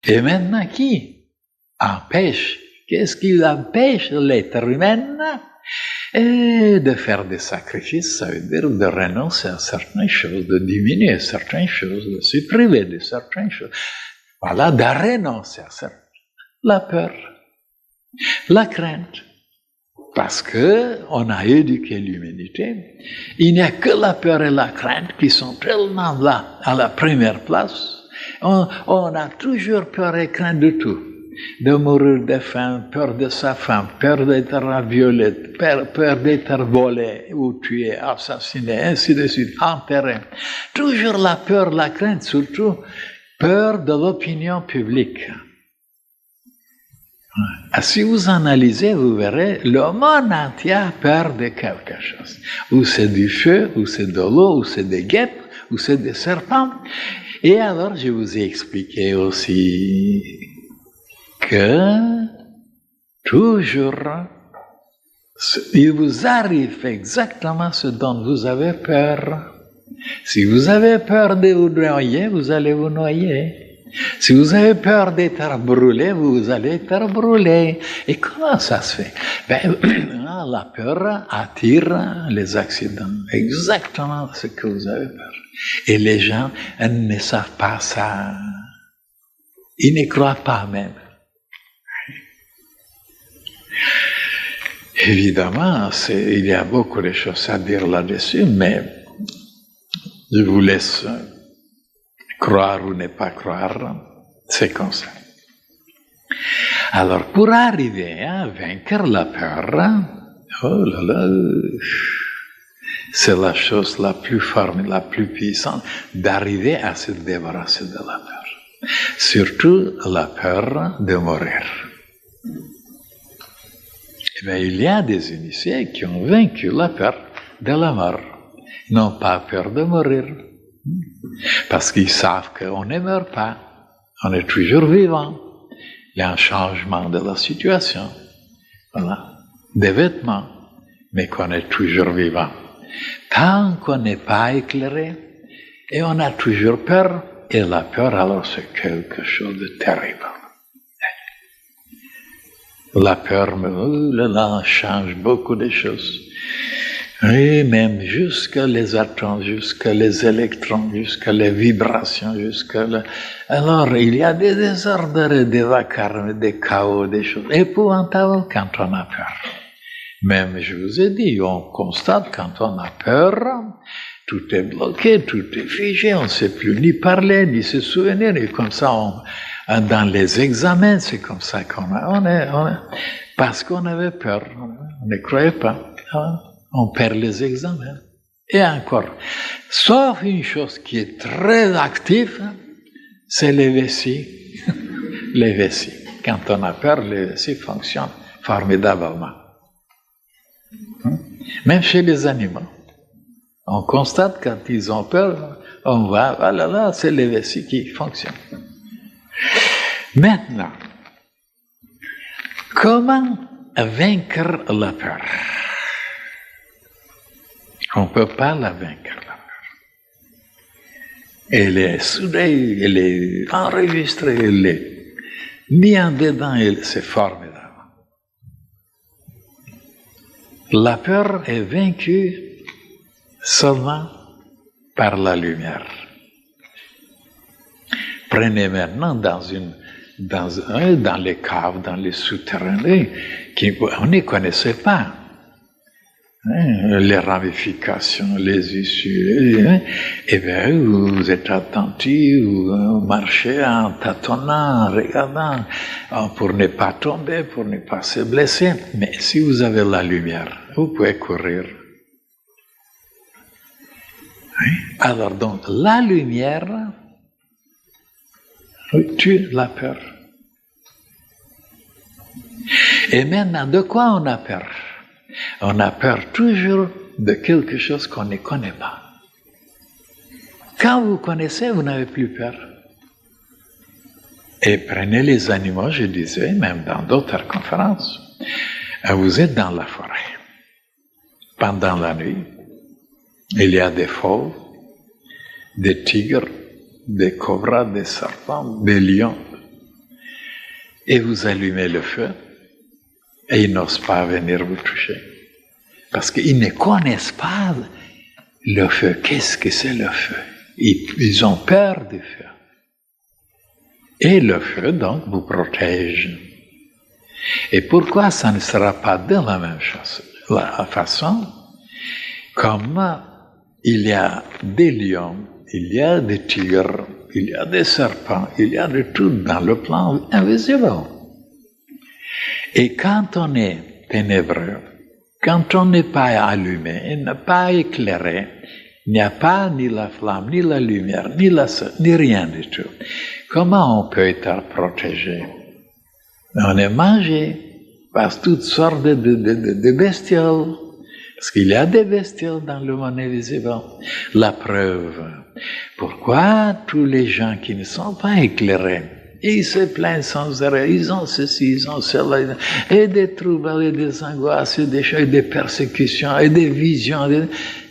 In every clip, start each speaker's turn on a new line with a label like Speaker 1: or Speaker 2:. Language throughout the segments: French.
Speaker 1: Et maintenant, qu'est-ce qui empêche l'être humain de faire des sacrifices? Ça veut dire de renoncer à certaines choses, de diminuer certaines choses, de se priver de certaines choses. Voilà, de renoncer à certaines choses. La peur, la crainte. Parce que on a éduqué l'humanité, il n'y a que la peur et la crainte qui sont tellement là, à la première place. On a toujours peur et crainte de tout. De mourir de faim, peur de sa femme, peur d'être violé, peur d'être volé ou tué, assassiné, ainsi de suite, enterré. Toujours la peur, la crainte, surtout peur de l'opinion publique. Si vous analysez, vous verrez, le monde entier a peur de quelque chose. Ou c'est du feu, ou c'est de l'eau, ou c'est des guêpes, ou c'est des serpents. Et alors, je vous ai expliqué aussi que toujours, il vous arrive exactement ce dont vous avez peur. Si vous avez peur de vous noyer, vous allez vous noyer. Si vous avez peur d'être brûlé, vous allez être brûlé. Et comment ça se fait? La peur attire les accidents. Exactement ce que vous avez peur. Et les gens ne savent pas ça. Ils ne croient pas même. Évidemment, il y a beaucoup de choses à dire là-dessus, mais je vous laisse croire ou ne pas croire, c'est comme ça. Alors, pour arriver à vaincre la peur, oh là là, c'est la chose la plus forte, la plus puissante, d'arriver à se débarrasser de la peur. Surtout la peur de mourir. Eh bien, il y a des initiés qui ont vaincu la peur de la mort. Ils n'ont pas peur de mourir. Parce qu'ils savent qu'on ne meurt pas. On est toujours vivant. Il y a un changement de la situation. Voilà. Des vêtements. Mais qu'on est toujours vivant. Tant qu'on n'est pas éclairé, et on a toujours peur, et la peur, alors, c'est quelque chose de terrible. La peur, là, change beaucoup de choses. Et même jusqu'à les atomes, jusqu'à les électrons, jusqu'à les vibrations, Alors, il y a des désordres, des vacarmes, des chaos, des choses épouvantables quand on a peur. Même, je vous ai dit, on constate quand on a peur, tout est bloqué, tout est figé, on ne sait plus ni parler, ni se souvenir, et comme ça, dans les examens, c'est comme ça parce qu'on avait peur, on ne croyait pas, on perd les examens. Et encore, sauf une chose qui est très active, c'est les vessies. Les vessies. Quand on a peur, les vessies fonctionnent formidablement. Même chez les animaux. On constate quand ils ont peur, on va, ah là là, c'est les vessies qui fonctionnent. Maintenant, comment vaincre la peur? On ne peut pas la vaincre, la peur. Elle est soudée, elle est enregistrée, elle est mise en dedans, c'est formidable. La peur est vaincue seulement par la lumière. Prenez maintenant dans les caves, dans les souterrains, on ne connaissait pas. Les ramifications, les issues, et bien vous êtes attentifs, vous marchez en tâtonnant, en regardant, pour ne pas tomber, pour ne pas se blesser. Mais si vous avez la lumière, vous pouvez courir. Alors donc, la lumière tue la peur. Et maintenant, de quoi on a peur? On a peur toujours de quelque chose qu'on ne connaît pas. Quand vous connaissez, vous n'avez plus peur. Et prenez les animaux, je disais, même dans d'autres conférences, vous êtes dans la forêt. Pendant la nuit, il y a des fauves, des tigres, des cobras, des serpents, des lions. et vous allumez le feu, et ils n'osent pas venir vous toucher. Parce qu'ils ne connaissent pas le feu. Qu'est-ce que c'est le feu? Ils ont peur du feu. Et le feu, donc, vous protège. Et pourquoi ça ne sera pas de la même chose? La façon, comme il y a des lions, il y a des tigres, il y a des serpents, il y a de tout dans le plan invisible. Et quand on est ténébreux, quand on n'est pas allumé et n'est pas éclairé, il n'y a pas ni la flamme, ni la lumière, ni rien du tout. Comment on peut être protégé? On est mangé par toutes sortes de bestioles. Parce qu'il y a des bestioles dans le monde invisible. La preuve. Pourquoi tous les gens qui ne sont pas éclairés, ils se plaignent sans arrêt, ils ont ceci, ils ont cela, et des troubles, et des angoisses, et des choses, et des persécutions, et des visions.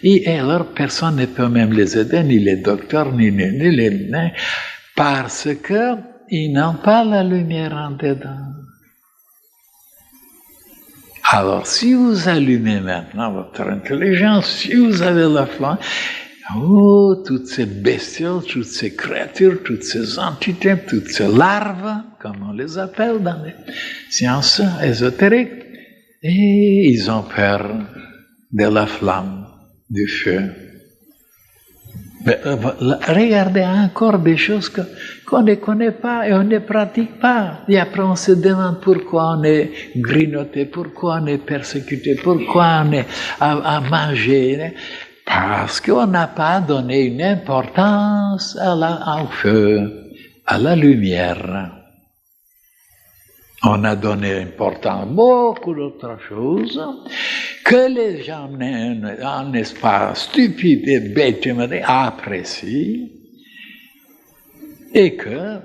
Speaker 1: Et alors, personne ne peut même les aider, ni les docteurs, ni les... parce qu'ils n'ont pas la lumière en dedans. Alors, si vous allumez maintenant votre intelligence, si vous avez la flamme, toutes ces bestioles, toutes ces créatures, toutes ces entités, toutes ces larves, comme on les appelle dans les sciences ésotériques, et ils ont peur de la flamme, du feu. Mais, regardez encore des choses qu'on ne connaît pas et on ne pratique pas. Et après on se demande pourquoi on est grignoté, pourquoi on est persécuté, pourquoi on est à manger. Parce qu'on n'a pas donné une importance au feu, à la lumière. On a donné importance à beaucoup d'autres choses que les gens, n'est-ce pas, stupides et bêtes, apprécient, et que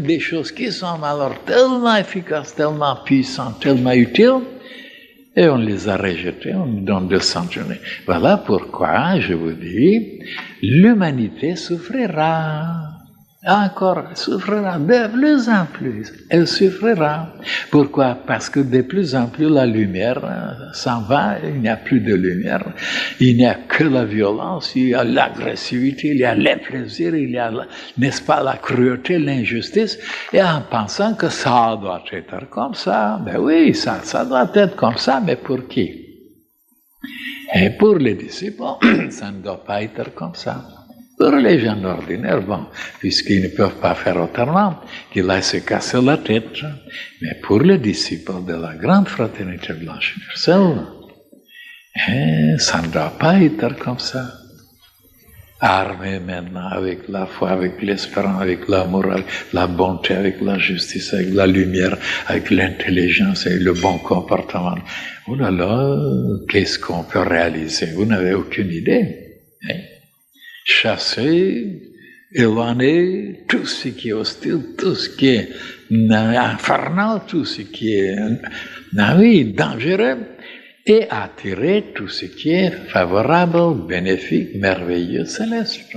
Speaker 1: des choses qui sont alors tellement efficaces, tellement puissantes, tellement utiles, et on les a rejetées, on nous donne de sanctionner. Voilà pourquoi, je vous dis, l'humanité souffrira. Encore, souffrira de plus en plus. Elle souffrira. Pourquoi? Parce que de plus en plus la lumière s'en va, il n'y a plus de lumière. Il n'y a que la violence, il y a l'agressivité, il y a les plaisirs, il y a, n'est-ce pas, la cruauté, l'injustice. Et en pensant que ça doit être comme ça, ben oui, ça doit être comme ça, mais pour qui? Et pour les disciples, ça ne doit pas être comme ça. Pour les gens ordinaires, bon, puisqu'ils ne peuvent pas faire autrement qu'ils aillent se casser la tête, mais pour les disciples de la grande fraternité blanche universelle, ça ne doit pas être comme ça. Armés maintenant avec la foi, avec l'espérance, avec l'amour, avec la bonté, avec la justice, avec la lumière, avec l'intelligence et le bon comportement. Oh là là, qu'est-ce qu'on peut réaliser? Vous n'avez aucune idée. Chasser, éloigner tout ce qui est hostile, tout ce qui est infernal, tout ce qui est dangereux, et attirer tout ce qui est favorable, bénéfique, merveilleux, céleste.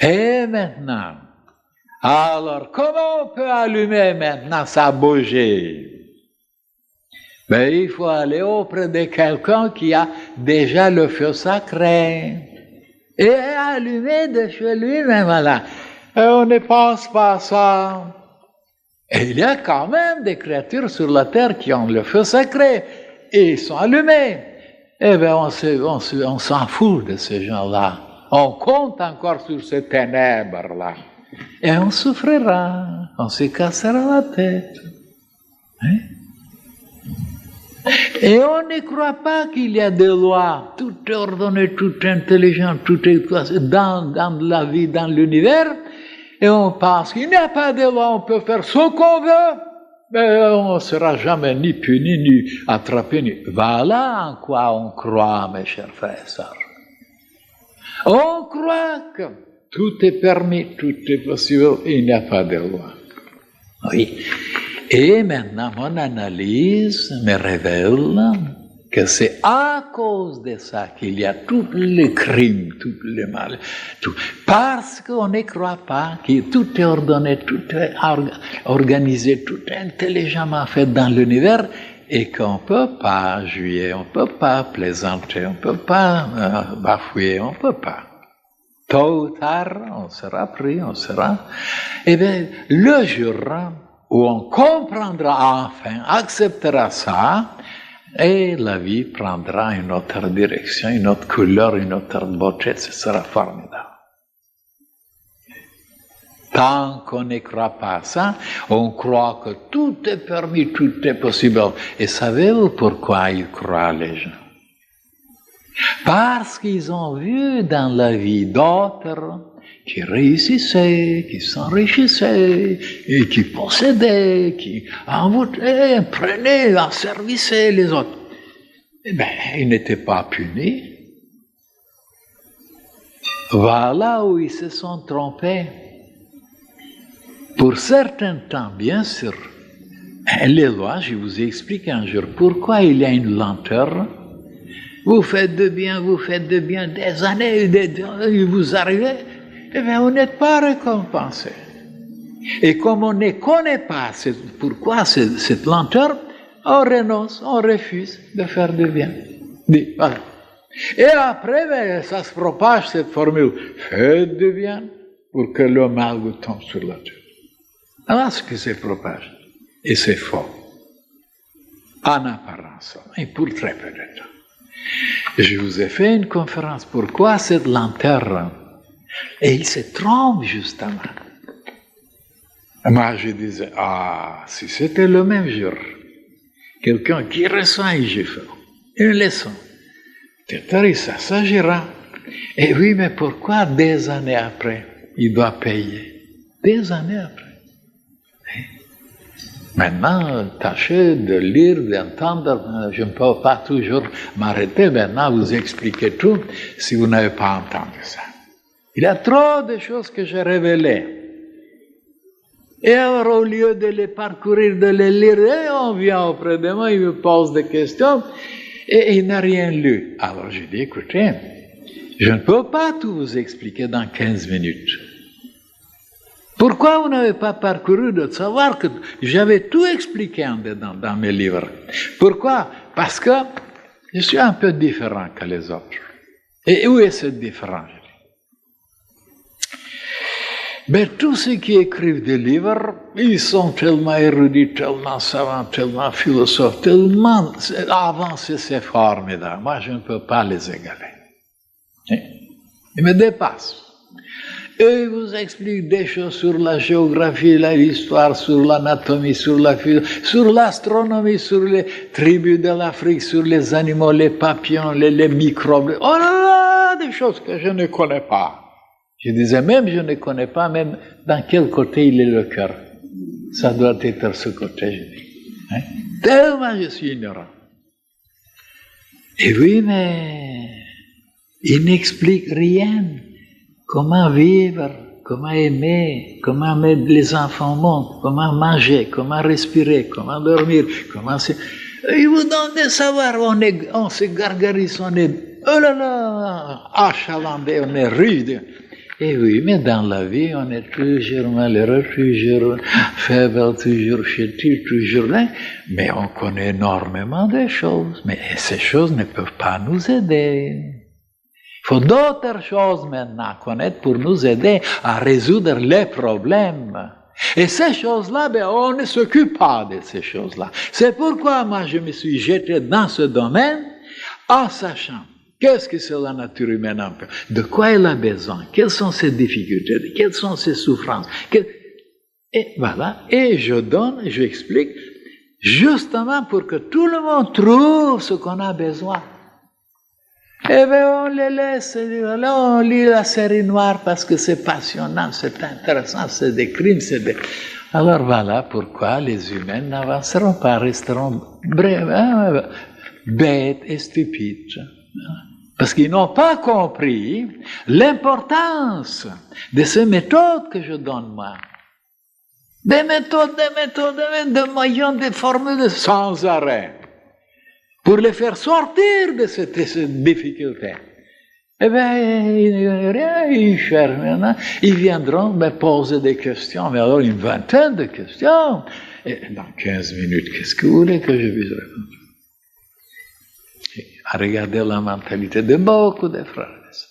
Speaker 1: Et maintenant, alors comment on peut allumer maintenant sa bougie? Ben, il faut aller auprès de quelqu'un qui a déjà le feu sacré. Et allumer de chez lui-même, voilà. Et on ne pense pas à ça. Et il y a quand même des créatures sur la terre qui ont le feu sacré, et ils sont allumés. Eh bien, on s'en fout de ces gens-là. On compte encore sur ces ténèbres-là. Et on souffrira, on se cassera la tête. Hein? Et on ne croit pas qu'il y a des lois, tout est ordonné, tout est intelligent, tout est dans la vie, dans l'univers, et on pense qu'il n'y a pas de loi, on peut faire ce qu'on veut, mais on ne sera jamais ni puni, ni attrapé, ni... Voilà en quoi on croit, mes chers frères et sœurs. On croit que tout est permis, tout est possible, il n'y a pas de loi. Oui. Et maintenant, mon analyse me révèle que c'est à cause de ça qu'il y a tous les crimes, tout le mal, tout. Parce qu'on ne croit pas que tout est ordonné, tout est organisé, tout est intelligemment fait dans l'univers et qu'on ne peut pas jouer, on ne peut pas plaisanter, on ne peut pas bafouer, on ne peut pas. Tôt ou tard, on sera pris, on sera... Eh bien, le jour où on comprendra enfin, acceptera ça, et la vie prendra une autre direction, une autre couleur, une autre beauté, ce sera formidable. Tant qu'on ne croit pas à ça, on croit que tout est permis, tout est possible. Et savez-vous pourquoi ils croient, les gens? Parce qu'ils ont vu dans la vie d'autres qui réussissaient, qui s'enrichissaient, et qui possédaient, qui envoûtaient, prenaient, asservissaient les autres. Eh bien, ils n'étaient pas punis. Voilà où ils se sont trompés. Pour certains temps, bien sûr, les lois, je vous explique un jour pourquoi il y a une lenteur. Vous faites de bien, des années, vous arrivez, eh bien, vous n'êtes pas récompensé. Et comme on ne connaît pas pourquoi cette lenteur, on renonce, on refuse de faire de bien. Voilà. Et après, ben, ça se propage cette formule, faites de bien pour que le mal vous tombe sur la tête. Voilà ce qui se propage. Et c'est faux. En apparence, et pour très peu de temps. Je vous ai fait une conférence. Pourquoi cette lenteur? Et il se trompe justement. Moi, je disais, si c'était le même jour, quelqu'un qui reçoit une leçon, peut-être ça s'agira. Et oui, mais pourquoi des années après, il doit payer? Des années après. Maintenant, tâchez de lire, d'entendre. Je ne peux pas toujours m'arrêter maintenant, vous expliquer tout, si vous n'avez pas entendu ça. Il y a trop de choses que j'ai révélées. Et alors, au lieu de les parcourir, de les lire, et on vient auprès de moi, il me pose des questions, et il n'a rien lu. Alors, je dis, écoutez, je ne peux pas tout vous expliquer dans 15 minutes. Pourquoi vous n'avez pas parcouru de savoir que j'avais tout expliqué en dedans dans mes livres? Pourquoi? Parce que je suis un peu différent que les autres. Et où est cette différence? Ben, tous ceux qui écrivent des livres, ils sont tellement érudits, tellement savants, tellement philosophes, tellement avancés, c'est formidable. Moi, je ne peux pas les égaler. Ils me dépassent. Et ils vous expliquent des choses sur la géographie, l'histoire, sur l'anatomie, sur la physique, sur l'astronomie, sur les tribus de l'Afrique, sur les animaux, les papillons, les microbes. Oh là là, des choses que je ne connais pas. Je disais même, je ne connais pas même dans quel côté il est le cœur. Ça doit être ce côté, je dis. Tellement je suis ignorant. Et oui, mais il n'explique rien. Comment vivre, comment aimer, comment mettre les enfants au monde, comment manger, comment respirer, comment dormir, comment se... Il vous donne des savoirs, on se gargarise, on est, oh là là, achalandé, on est rude. Et oui, mais dans la vie, on est toujours malheureux, toujours faible, toujours chétif, toujours là. Mais on connaît énormément de choses. Mais ces choses ne peuvent pas nous aider. Il faut d'autres choses maintenant à connaître pour nous aider à résoudre les problèmes. Et ces choses-là, ben, on ne s'occupe pas de ces choses-là. C'est pourquoi moi je me suis jeté dans ce domaine en sachant qu'est-ce que c'est la nature humaine un peu, de quoi elle a besoin, quelles sont ses difficultés, quelles sont ses souffrances. Et voilà, et je explique justement pour que tout le monde trouve ce qu'on a besoin. Eh bien, on les laisse, là, on lit la série noire parce que c'est passionnant, c'est intéressant, c'est des crimes, c'est des... Alors voilà pourquoi les humains n'avanceront pas, resteront bêtes et stupides. Parce qu'ils n'ont pas compris l'importance de ces méthodes que je donne moi. Des méthodes, des moyens, des formules sans arrêt. pour les faire sortir de cette difficulté. Eh bien, ils cherchent maintenant, ils viendront me poser des questions, mais alors une vingtaine de questions. Et dans 15 minutes, qu'est-ce que vous voulez que je puisse répondre? À regarder la mentalité de beaucoup de frères et sœurs.